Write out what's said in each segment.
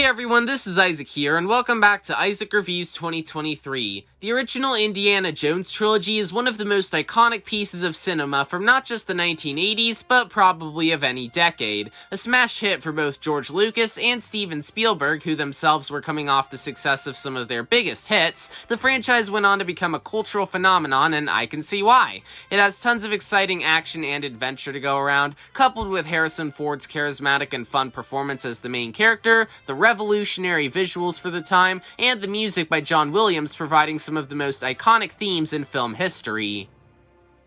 Hey everyone, this is Isaac here, and welcome back to Isaac Reviews 2023. The original Indiana Jones trilogy is one of the most iconic pieces of cinema from not just the 1980s, but probably of any decade. A smash hit for both George Lucas and Steven Spielberg, who themselves were coming off the success of some of their biggest hits. The franchise went on to become a cultural phenomenon, and I can see why. It has tons of exciting action and adventure to go around, coupled with Harrison Ford's charismatic and fun performance as the main character, the revolutionary visuals for the time, and the music by John Williams providing some of the most iconic themes in film history.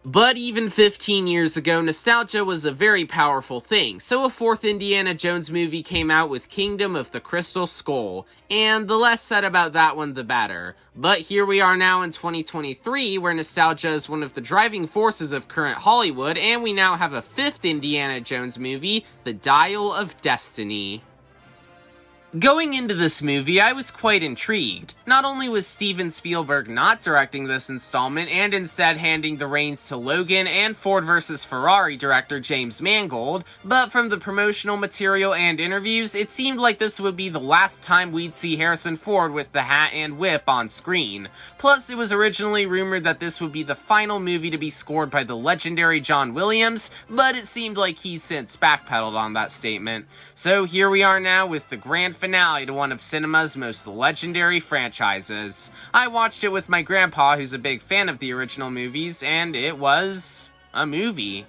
But even 15 years ago, nostalgia was a very powerful thing, so a fourth Indiana Jones movie came out with Kingdom of the Crystal Skull, and the less said about that one, the better. But here we are now in 2023, where nostalgia is one of the driving forces of current Hollywood, and we now have a fifth Indiana Jones movie, The Dial of Destiny. Going into this movie, I was quite intrigued. Not only was Steven Spielberg not directing this installment and instead handing the reins to Logan and Ford vs. Ferrari director James Mangold, but from the promotional material and interviews, it seemed like this would be the last time we'd see Harrison Ford with the hat and whip on screen. Plus, it was originally rumored that this would be the final movie to be scored by the legendary John Williams, but it seemed like he's since backpedaled on that statement. So here we are now with the grand finale to one of cinema's most legendary franchises. I watched it with my grandpa, who's a big fan of the original movies, and it was a movie.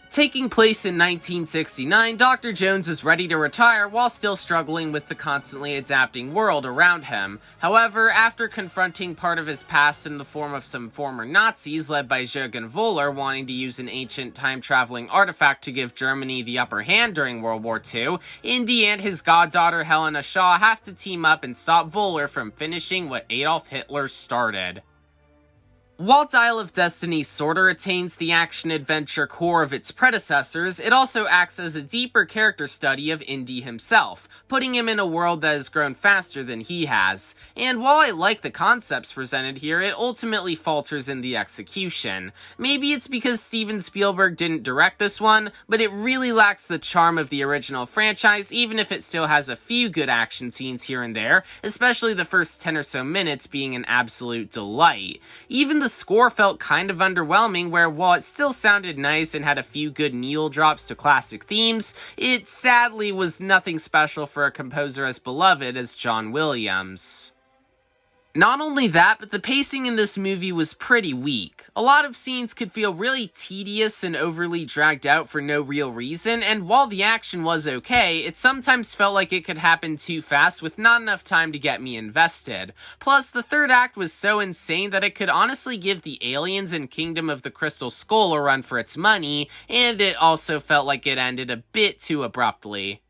Taking place in 1969, Dr. Jones is ready to retire while still struggling with the constantly adapting world around him. However, after confronting part of his past in the form of some former Nazis led by Jürgen Voller wanting to use an ancient time-traveling artifact to give Germany the upper hand during World War II, Indy and his goddaughter Helena Shaw have to team up and stop Voller from finishing what Adolf Hitler started. While Dial of Destiny sorta retains the action-adventure core of its predecessors, it also acts as a deeper character study of Indy himself, putting him in a world that has grown faster than he has. And while I like the concepts presented here, it ultimately falters in the execution. Maybe it's because Steven Spielberg didn't direct this one, but it really lacks the charm of the original franchise, even if it still has a few good action scenes here and there, especially the first 10 or so minutes being an absolute delight. Even the score felt kind of underwhelming, where while it still sounded nice and had a few good needle drops to classic themes, it sadly was nothing special for a composer as beloved as John Williams. Not only that, but the pacing in this movie was pretty weak. A lot of scenes could feel really tedious and overly dragged out for no real reason, and while the action was okay, it sometimes felt like it could happen too fast with not enough time to get me invested. Plus, the third act was so insane that it could honestly give the aliens in Kingdom of the Crystal Skull a run for its money, and it also felt like it ended a bit too abruptly.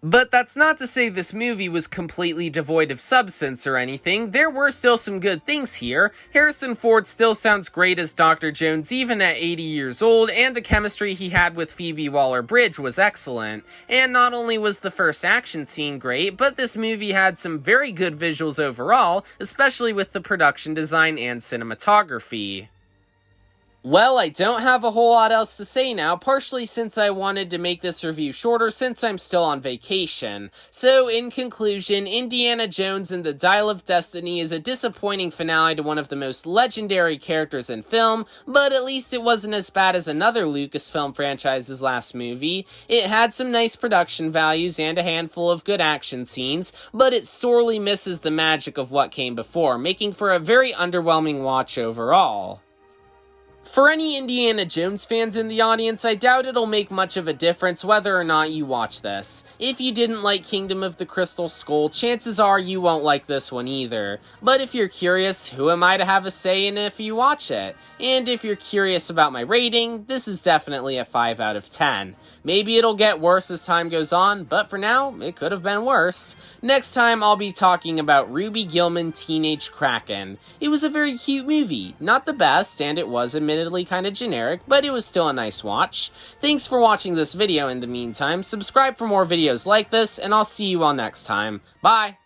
But that's not to say this movie was completely devoid of substance or anything. There were still some good things here. Harrison Ford still sounds great as Dr. Jones even at 80 years old, and the chemistry he had with Phoebe Waller-Bridge was excellent. And not only was the first action scene great, but this movie had some very good visuals overall, especially with the production design and cinematography. Well, I don't have a whole lot else to say now, partially since I wanted to make this review shorter since I'm still on vacation. So, in conclusion, Indiana Jones and the Dial of Destiny is a disappointing finale to one of the most legendary characters in film, but at least it wasn't as bad as another Lucasfilm franchise's last movie. It had some nice production values and a handful of good action scenes, but it sorely misses the magic of what came before, making for a very underwhelming watch overall. For any Indiana Jones fans in the audience, I doubt it'll make much of a difference whether or not you watch this. If you didn't like Kingdom of the Crystal Skull, chances are you won't like this one either. But if you're curious, who am I to have a say in if you watch it? And if you're curious about my rating, this is definitely a 5 out of 10. Maybe it'll get worse as time goes on, but for now, it could have been worse. Next time, I'll be talking about Ruby Gillman Teenage Kraken. It was a very cute movie. Not the best, and it was admittedly kind of generic, but it was still a nice watch. Thanks for watching this video in the meantime. Subscribe for more videos like this, and I'll see you all next time. Bye!